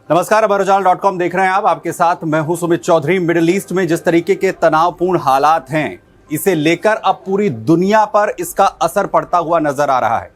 नमस्कार, अमरउजाला.com देख रहे हैं आप। आपके साथ मैं हूं सुमित चौधरी। मिडिल ईस्ट में जिस तरीके के तनावपूर्ण हालात हैं, इसे लेकर अब पूरी दुनिया पर इसका असर पड़ता हुआ नजर आ रहा है।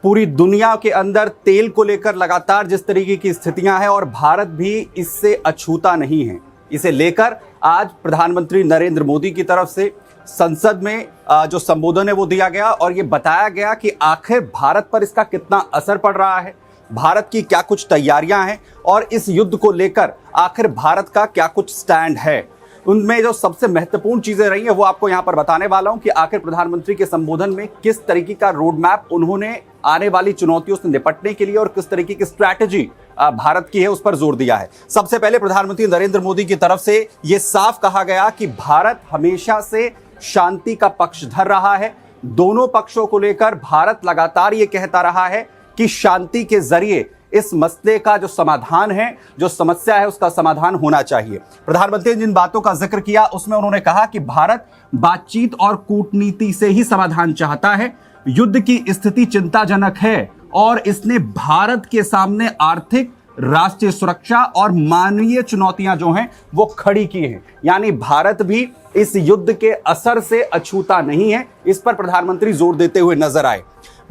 पूरी दुनिया के अंदर तेल को लेकर लगातार जिस तरीके की स्थितियां हैं और भारत भी इससे अछूता नहीं है। इसे लेकर आज प्रधानमंत्री नरेंद्र मोदी की तरफ से संसद में जो संबोधन है वो दिया गया और ये बताया गया कि आखिर भारत पर इसका कितना असर पड़ रहा है, भारत की क्या कुछ तैयारियां हैं और इस युद्ध को लेकर आखिर भारत का क्या कुछ स्टैंड है। उनमें जो सबसे महत्वपूर्ण चीजें रही हैं वो आपको यहां पर बताने वाला हूं कि आखिर प्रधानमंत्री के संबोधन में किस तरीके का रोड मैप उन्होंने आने वाली चुनौतियों से निपटने के लिए और किस तरीके की स्ट्रैटेजी भारत की है उस पर जोर दिया है। सबसे पहले प्रधानमंत्री नरेंद्र मोदी की तरफ से यह साफ कहा गया कि भारत हमेशा से शांति का पक्षधर रहा है। दोनों पक्षों को लेकर भारत लगातार ये कहता रहा है कि शांति के जरिए इस मसले का जो समाधान है, जो समस्या है, उसका समाधान होना चाहिए। प्रधानमंत्री ने जिन बातों का जिक्र किया उसमें उन्होंने कहा कि भारत बातचीत और कूटनीति से ही समाधान चाहता है। युद्ध की स्थिति चिंताजनक है और इसने भारत के सामने आर्थिक, राष्ट्रीय सुरक्षा और मानवीय चुनौतियां जो हैं वो खड़ी की हैं। यानी भारत भी इस युद्ध के असर से अछूता नहीं है। इस पर प्रधानमंत्री जोर देते हुए नजर आए।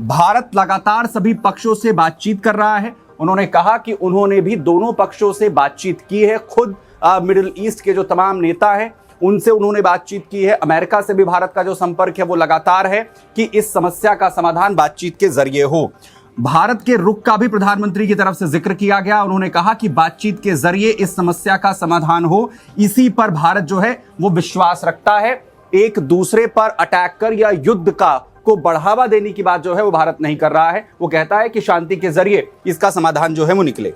भारत लगातार सभी पक्षों से बातचीत कर रहा है। उन्होंने कहा कि उन्होंने भी दोनों पक्षों से बातचीत की है। खुद मिडिल ईस्ट के जो तमाम नेता हैं उनसे उन्होंने बातचीत की है। अमेरिका से भी भारत का जो संपर्क है वो लगातार है कि इस समस्या का समाधान बातचीत के जरिए हो। भारत के रुख का भी प्रधानमंत्री की तरफ से जिक्र किया गया। उन्होंने कहा कि बातचीत के जरिए इस समस्या का समाधान हो, इसी पर भारत जो है वो विश्वास रखता है। एक दूसरे पर अटैक कर या युद्ध को बढ़ावा देने की बात जो है वो भारत नहीं कर रहा है। वो कहता है कि शांति के जरिए इसका समाधान जो है वो निकले।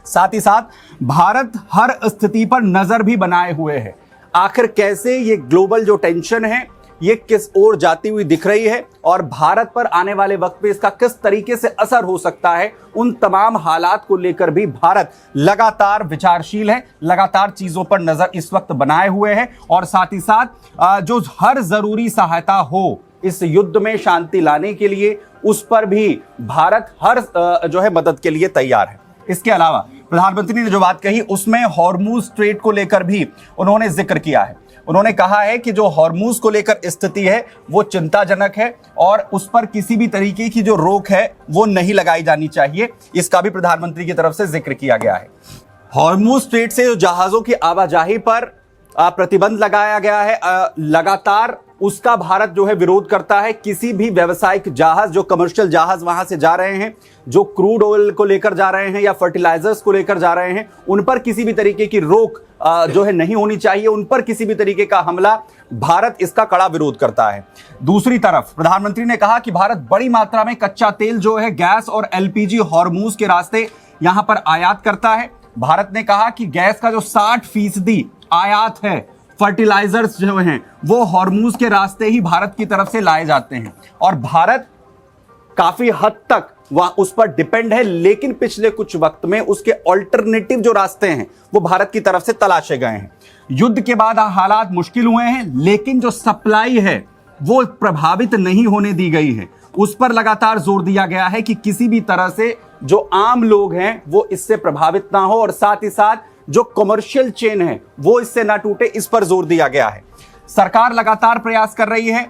साथ ही साथ भारत हर स्थिति पर नजर भी बनाए हुए है। आखिर कैसे ये ग्लोबल जो टेंशन है ये किस ओर जाती हुई दिख रही है और भारत पर आने वाले वक्त पे इसका किस तरीके से असर हो सकता है, उन तमाम हालात को लेकर भी भारत लगातार विचारशील है, लगातार चीजों पर नजर इस वक्त बनाए हुए है। और साथ ही साथ जो हर जरूरी सहायता हो इस युद्ध में शांति लाने के लिए, उस पर भी भारत हर जो है मदद के लिए तैयार है। इसके अलावा प्रधानमंत्री ने जो बात कही उसमें हॉर्मूज स्ट्रेट को लेकर भी उन्होंने जिक्र किया है। उन्होंने कहा है कि जो हॉर्मूज को लेकर स्थिति है वो चिंताजनक है और उस पर किसी भी तरीके की जो रोक है वो नहीं लगाई जानी चाहिए। इसका भी प्रधानमंत्री की तरफ से जिक्र किया गया है। हॉर्मूज स्ट्रेट से जो जहाजों की आवाजाही पर प्रतिबंध लगाया गया है, लगातार उसका भारत जो है विरोध करता है। किसी भी व्यावसायिक जहाज, जो कमर्शियल जहाज वहां से जा रहे हैं, जो क्रूड ऑयल को लेकर जा रहे हैं या फर्टिलाइजर्स को लेकर जा रहे हैं, उन पर किसी भी तरीके की रोक जो है नहीं होनी चाहिए। उन पर किसी भी तरीके का हमला, भारत इसका कड़ा विरोध करता है। दूसरी तरफ प्रधानमंत्री ने कहा कि भारत बड़ी मात्रा में कच्चा तेल जो है, गैस और एलपीजी हॉर्मूज के रास्ते यहां पर आयात करता है। भारत ने कहा कि गैस का जो 60% आयात है, फर्टिलाइजर्स जो हैं वो हॉर्मूज के रास्ते ही भारत की तरफ से लाए जाते हैं और भारत काफी हद तक वह उस पर डिपेंड है। लेकिन पिछले कुछ वक्त में उसके ऑल्टरनेटिव जो रास्ते हैं वो भारत की तरफ से तलाशे गए हैं। युद्ध के बाद हालात मुश्किल हुए हैं, लेकिन जो सप्लाई है वो प्रभावित नहीं होने दी गई है। उस पर लगातार जोर दिया गया है कि किसी भी तरह से जो आम लोग हैं वो इससे प्रभावित ना हो और साथ ही साथ जो कमर्शियल चेन है वो इससे ना टूटे, इस पर जोर दिया गया है। सरकार लगातार प्रयास कर रही है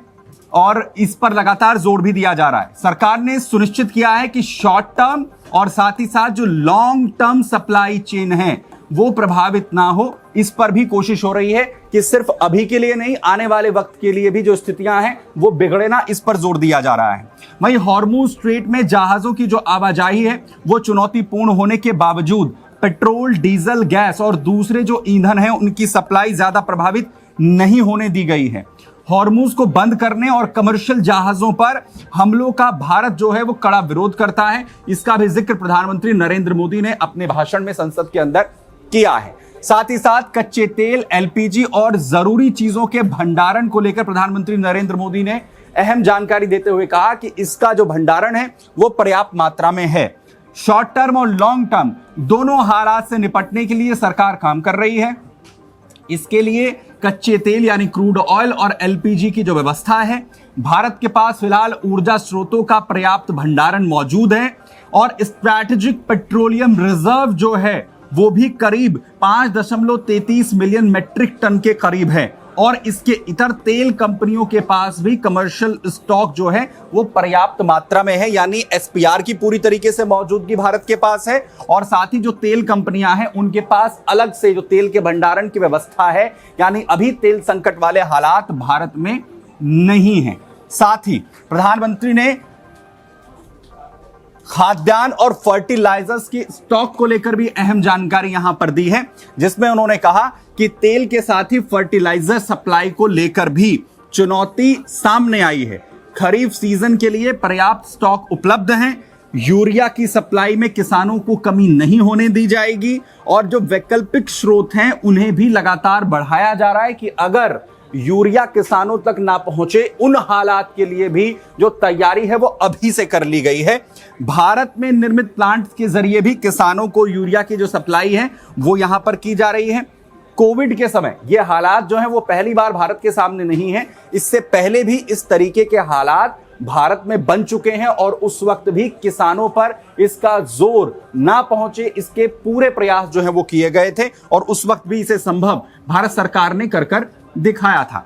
और इस पर लगातार जोर भी दिया जा रहा है। सरकार ने सुनिश्चित किया है कि शॉर्ट टर्म और साथ ही साथ जो लॉन्ग टर्म सप्लाई चेन है वो प्रभावित ना हो। इस पर भी कोशिश हो रही है कि सिर्फ अभी के लिए नहीं, आने वाले वक्त के लिए भी जो स्थितियां हैं वो बिगड़े ना, इस पर जोर दिया जा रहा है। वहीं हॉर्मूज स्ट्रेट में जहाजों की जो आवाजाही है वो चुनौतीपूर्ण होने के बावजूद पेट्रोल, डीजल, गैस और दूसरे जो ईंधन है उनकी सप्लाई ज्यादा प्रभावित नहीं होने दी गई है। हॉर्मूज को बंद करने और कमर्शियल जहाजों पर हमलों का भारत जो है वो कड़ा विरोध करता है। इसका भी जिक्र प्रधानमंत्री नरेंद्र मोदी ने अपने भाषण में संसद के अंदर किया है। साथ ही साथ कच्चे तेल, एलपीजी और जरूरी चीजों के भंडारण को लेकर प्रधानमंत्री नरेंद्र मोदी ने अहम जानकारी देते हुए कहा कि इसका जो भंडारण है वो पर्याप्त मात्रा में है। शॉर्ट टर्म और लॉन्ग टर्म दोनों हालात से निपटने के लिए सरकार काम कर रही है। इसके लिए कच्चे तेल यानी क्रूड ऑयल और एलपीजी की जो व्यवस्था है, भारत के पास फिलहाल ऊर्जा स्रोतों का पर्याप्त भंडारण मौजूद है और स्ट्रैटेजिक पेट्रोलियम रिजर्व जो है वो भी करीब 5.33 मिलियन मेट्रिक टन के करीब है। और इसके इतर तेल कंपनियों के पास भी कमर्शियल स्टॉक जो है वो पर्याप्त मात्रा में है, यानी एसपीआर की पूरी तरीके से मौजूदगी भारत के पास है। और साथ ही जो तेल कंपनियां हैं उनके पास अलग से जो तेल के भंडारण की व्यवस्था है, यानी अभी तेल संकट वाले हालात भारत में नहीं है। साथ ही प्रधानमंत्री ने खाद्यान्न और फर्टिलाइजर्स की स्टॉक को लेकर भी अहम जानकारी यहां पर दी है, जिसमें उन्होंने कहा कि तेल के साथ ही फर्टिलाइजर सप्लाई को लेकर भी चुनौती सामने आई है। खरीफ सीजन के लिए पर्याप्त स्टॉक उपलब्ध हैं। यूरिया की सप्लाई में किसानों को कमी नहीं होने दी जाएगी और जो वैकल्पिक स्रोत हैं उन्हें भी लगातार बढ़ाया जा रहा है कि अगर यूरिया किसानों तक ना पहुंचे, उन हालात के लिए भी जो तैयारी है वो अभी से कर ली गई है। भारत में निर्मित प्लांट के जरिए भी किसानों को यूरिया की जो सप्लाई है वो यहां पर की जा रही है। कोविड के समय ये हालात जो हैं वो पहली बार भारत के सामने नहीं है, इससे पहले भी इस तरीके के हालात भारत में बन चुके हैं और उस वक्त भी किसानों पर इसका जोर ना पहुंचे, इसके पूरे प्रयास जो है वो किए गए थे और उस वक्त भी इसे संभव भारत सरकार ने कर दिखाया था।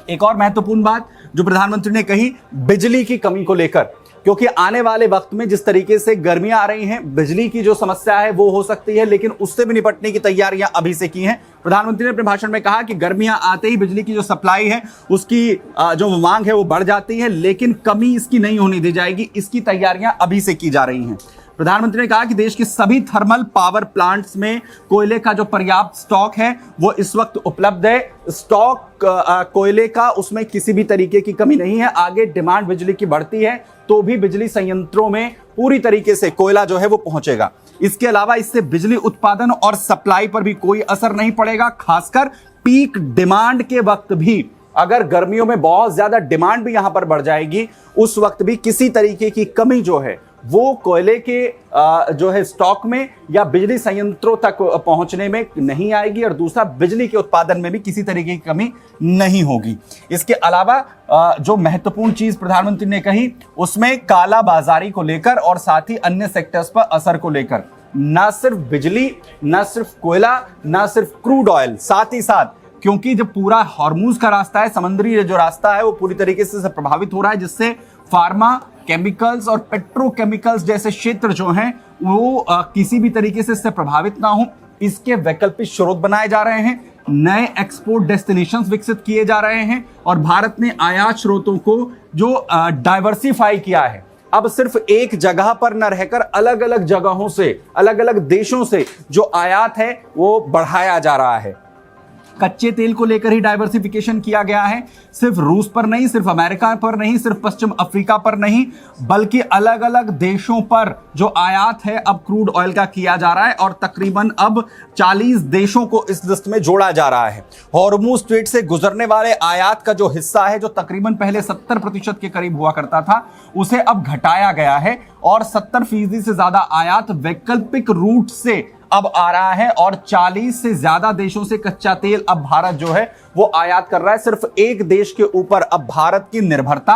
एक और महत्वपूर्ण बात जो प्रधानमंत्री ने कही, बिजली की कमी को लेकर, क्योंकि आने वाले वक्त में जिस तरीके से गर्मियां आ रही हैं, बिजली की जो समस्या है वो हो सकती है, लेकिन उससे भी निपटने की तैयारियां अभी से की हैं। प्रधानमंत्री ने अपने भाषण में कहा कि गर्मियां आते ही बिजली की जो सप्लाई है उसकी जो मांग है वो बढ़ जाती है, लेकिन कमी इसकी नहीं होने दी जाएगी, इसकी तैयारियां अभी से की जा रही हैं। प्रधानमंत्री ने कहा कि देश के सभी थर्मल पावर प्लांट्स में कोयले का जो पर्याप्त स्टॉक है वो इस वक्त उपलब्ध है। स्टॉक कोयले का, उसमें किसी भी तरीके की कमी नहीं है। आगे डिमांड बिजली की बढ़ती है तो भी बिजली संयंत्रों में पूरी तरीके से कोयला जो है वो पहुंचेगा। इसके अलावा इससे बिजली उत्पादन और सप्लाई पर भी कोई असर नहीं पड़ेगा। खासकर पीक डिमांड के वक्त भी, अगर गर्मियों में बहुत ज्यादा डिमांड भी यहां पर बढ़ जाएगी, उस वक्त भी किसी तरीके की कमी जो है वो कोयले के जो है स्टॉक में या बिजली संयंत्रों तक पहुंचने में नहीं आएगी। और दूसरा, बिजली के उत्पादन में भी किसी तरीके की कमी नहीं होगी। इसके अलावा जो महत्वपूर्ण चीज प्रधानमंत्री ने कही उसमें काला बाजारी को लेकर और साथ ही अन्य सेक्टर्स पर असर को लेकर, ना सिर्फ बिजली, ना सिर्फ कोयला, ना सिर्फ क्रूड ऑयल, साथ ही साथ क्योंकि जो पूरा हॉर्मूज का रास्ता है, समुद्री जो रास्ता है वो पूरी तरीके से प्रभावित हो रहा है, जिससे फार्मा, केमिकल्स और पेट्रोकेमिकल्स जैसे क्षेत्र जो हैं वो किसी भी तरीके से इससे प्रभावित ना हो, इसके वैकल्पिक स्रोत बनाए जा रहे हैं। नए एक्सपोर्ट डेस्टिनेशंस विकसित किए जा रहे हैं और भारत ने आयात स्रोतों को जो डाइवर्सिफाई किया है, अब सिर्फ एक जगह पर न रहकर अलग अलग जगहों से, अलग अलग देशों से जो आयात है वो बढ़ाया जा रहा है। कच्चे तेल को लेकर ही डाइवर्सिफिकेशन किया गया है, सिर्फ रूस पर नहीं, सिर्फ अमेरिका पर नहीं, सिर्फ पश्चिम अफ्रीका पर नहीं, बल्कि अलग अलग देशों पर जो आयात है अब क्रूड ऑयल का किया जा रहा है और तकरीबन अब 40 देशों को इस लिस्ट में जोड़ा जा रहा है। हॉर्मुज स्ट्रेट से गुजरने वाले आयात का जो हिस्सा है, जो तकरीबन पहले 70% के करीब हुआ करता था, उसे अब घटाया गया है और 70% से ज्यादा आयात वैकल्पिक रूट से अब आ रहा है और 40 से ज्यादा देशों से कच्चा तेल अब भारत जो है वो आयात कर रहा है। सिर्फ एक देश के ऊपर अब भारत की निर्भरता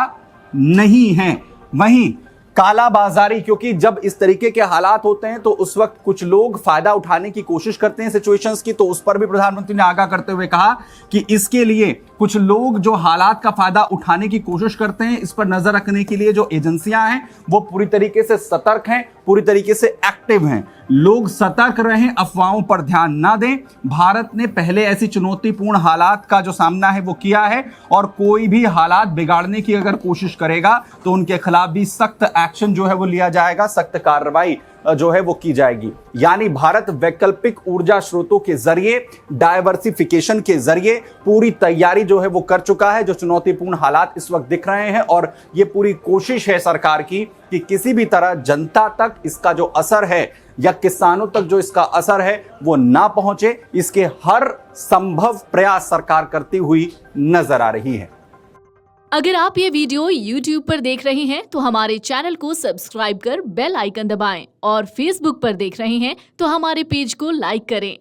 नहीं है। वहीं काला बाजारी, क्योंकि जब इस तरीके के हालात होते हैं तो उस वक्त कुछ लोग फायदा उठाने की कोशिश करते हैं सिचुएशंस की, तो उस पर भी प्रधानमंत्री ने आगाह करते हुए कहा कि इसके लिए कुछ लोग जो हालात का फायदा उठाने की कोशिश करते हैं, इस पर नजर रखने के लिए जो एजेंसियां हैं वो पूरी तरीके से सतर्क हैं, पूरी तरीके से एक्टिव हैं। लोग सतर्क रहें, अफवाहों पर ध्यान ना दें। भारत ने पहले ऐसी चुनौतीपूर्ण हालात का जो सामना है वो किया है और कोई भी हालात बिगाड़ने की अगर कोशिश करेगा तो उनके खिलाफ भी सख्त एक्शन जो है वो लिया जाएगा, सख्त कार्रवाई जो है वो की जाएगी। यानी भारत वैकल्पिक ऊर्जा स्रोतों के जरिए, डाइवर्सिफिकेशन के जरिए पूरी तैयारी जो है वो कर चुका है। जो चुनौतीपूर्ण हालात इस वक्त दिख रहे हैं और ये पूरी कोशिश है सरकार की कि किसी भी तरह जनता तक इसका जो असर है या किसानों तक जो इसका असर है वो ना पहुंचे, इसके हर संभव प्रयास सरकार करती हुई नजर आ रही है। अगर आप ये वीडियो YouTube पर देख रहे हैं तो हमारे चैनल को सब्सक्राइब कर बेल आइकन दबाएं और Facebook पर देख रहे हैं तो हमारे पेज को लाइक करें।